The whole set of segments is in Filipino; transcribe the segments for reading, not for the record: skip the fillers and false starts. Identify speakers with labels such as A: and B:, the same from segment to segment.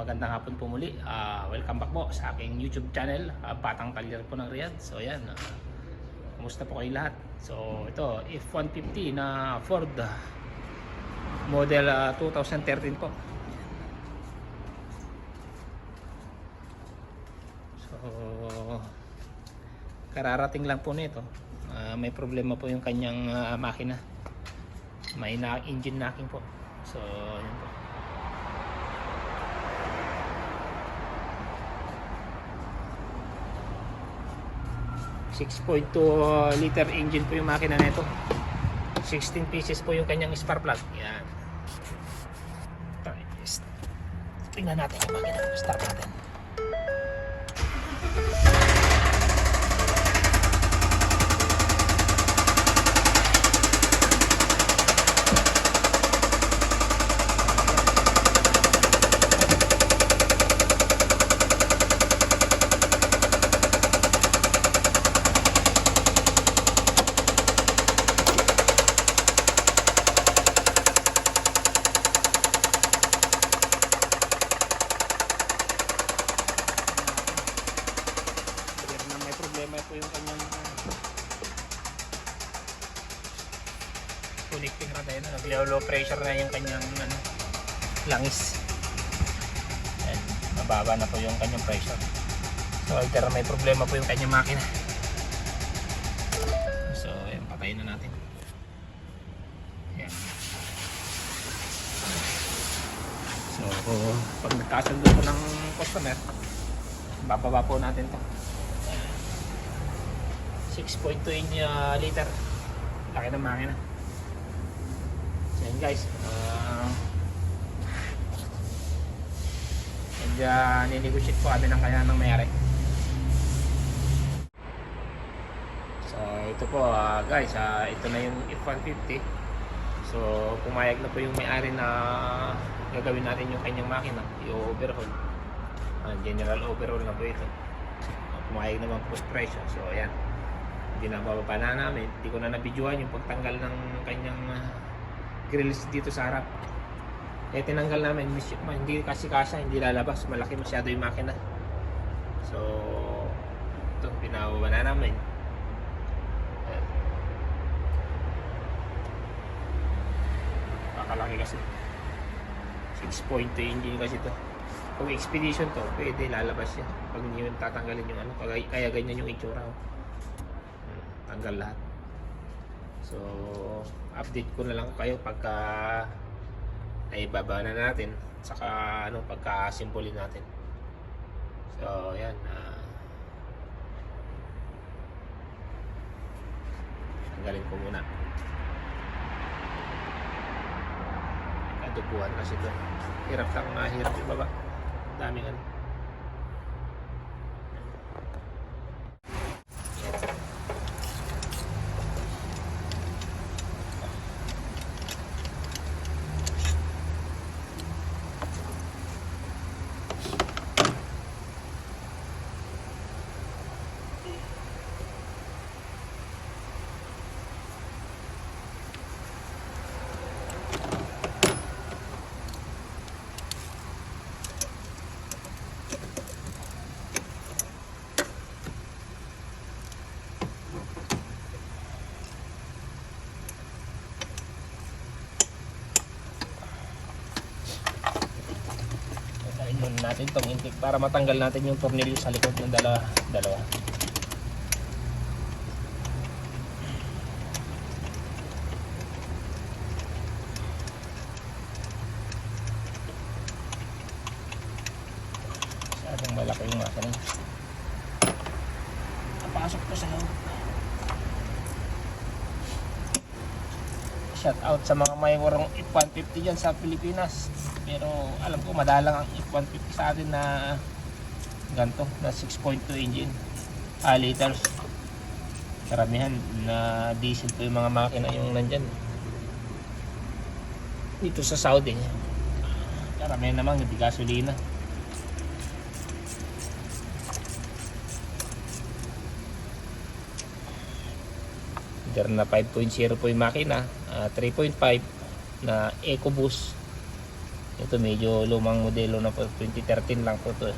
A: magandang hapon po muli. Welcome back po sa aking YouTube channel, Batang Kalyer po ng Riyadh. So ayan, kumusta po kayo lahat? So ito, F-150 na Ford model 2013 po. So kararating lang po nito. May problema po yung kanyang makina. May engine knocking po. So yun po. 6.2 liter engine po yung makina nito. 16 pieces po yung kanyang spark plug. Yan. Tingnan natin yung makina. Start natin. Problema po yung kanyang connecting rod. Ayun, nag-low pressure na yung kanyang langis. Ayan, mababa na po yung kanyang pressure. So either may problema po yung kanyang makina. So ayan, patayin na natin. Ayan. So pag nagkasundo po ng customer, bababa po natin to. 6.2 liter. Laki ng makina. So yun guys, ninegotiate po kami ng kaya ng mayari. So ito po guys, ito na yung F-150. So pumayag na po yung may-ari na gagawin natin yung kanyang makina, i-overhaul. General overhaul na po ito. Pumayag naman po presyo. So ayan, hindi na bababa na namin. Hindi ko na nabidyohan yung pagtanggal ng kanyang grills dito sa harap. Eh tinanggal namin, hindi kasi kasya, hindi lalabas, malaki masyado yung makina. So ito, pinababa na namin. Pakalaki kasi 6.2 engine kasi ito. Kung expedition to, pwede lalabas yan. Pag hindi yung tatanggalin yung kaya ganyan yung itsura. Tanggal lahat. So update ko na lang kayo pagka naibaba na natin, saka pagka simbolin natin. So yan, tanggalin ko muna. Kadubuhan kasi ito, hirap ibaba. Daming natin itong intake para matanggal natin yung tornilyo sa likod ng dalawa. Masyadong malaki yung makina. Napasok ko sa loob. Shout out sa mga may warang F-150 dyan sa Pilipinas. Pero alam ko madalang ang F-150 sa atin na ganito, na 6.2 engine liters. Karamihan na diesel po yung mga makina yung nandyan dito sa Saudi. Karamihan naman hindi gasolina. Either na 5.0 po yung makina, 3.5 na EcoBoost. Ito medyo lumang modelo na po, 2013 lang po to eh.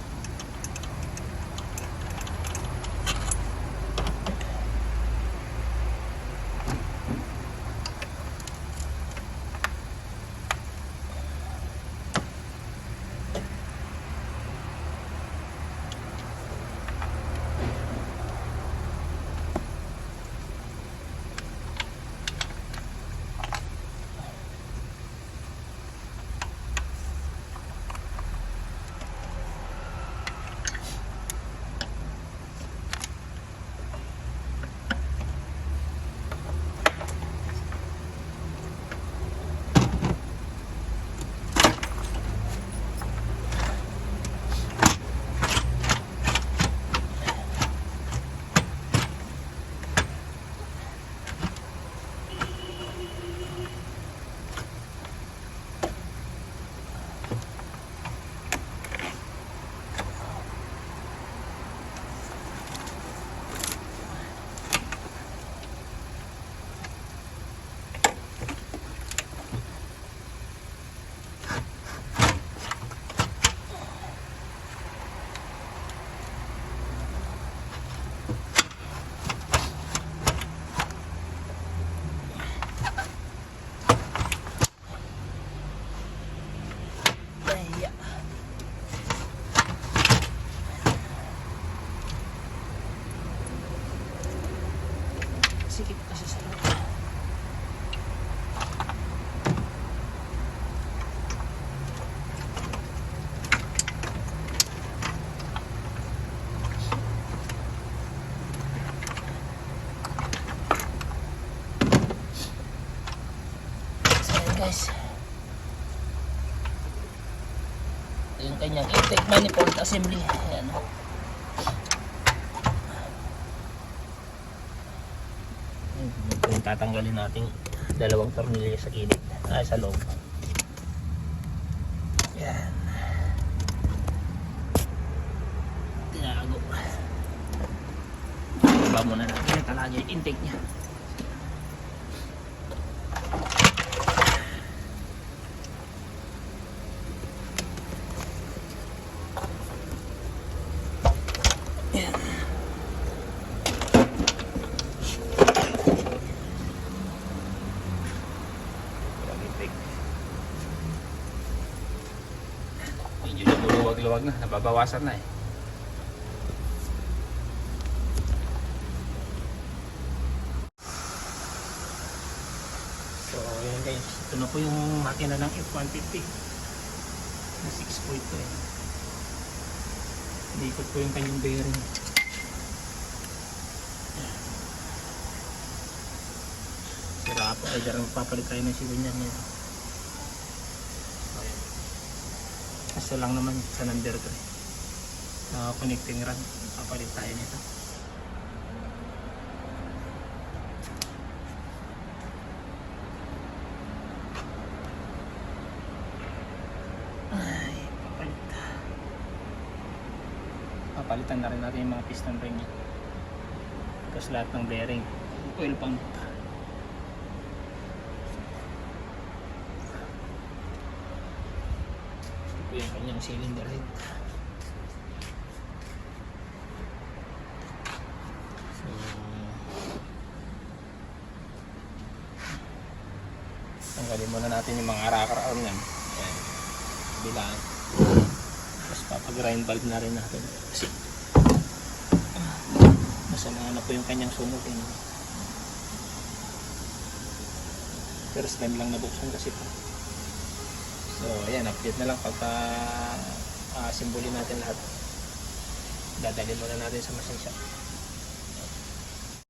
A: Sikip kasi sa loob. So yun guys, ito yung kanyang intake manifold assembly. Ayan. Ito yung tatanggalin natin dalawang tornilyo sa gilid, sa loob. Yan. Tinago. Iba muna natin yung talaga yung intake niya. Yan. Medyo lumuluwag-luwag na, nababawasan na eh. So yun guys, ito na po yung makina ng F-150 na 6.2 eh. Iikot po yung kanyang bearing. Sira po, ay darang papalit tayo ng silinyan niya. Kaso lang naman sa number 3 na connecting rod, papalit tayo nito. Ay, papalitan na rin natin yung mga piston ring niya, tapos lahat ng bearing, oil pump. Ito yung kanyang cylinder head. Tanggalin muna natin yung mga arak-araon yan. Ayan, bilaan. Tapos papag-grind valve na rin natin kasi masama na po yung kanyang sunog. First time lang nabuksan kasi po. So ayan, update na lang pagka simbolin natin lahat. Dadalhin muna natin sa machine shop.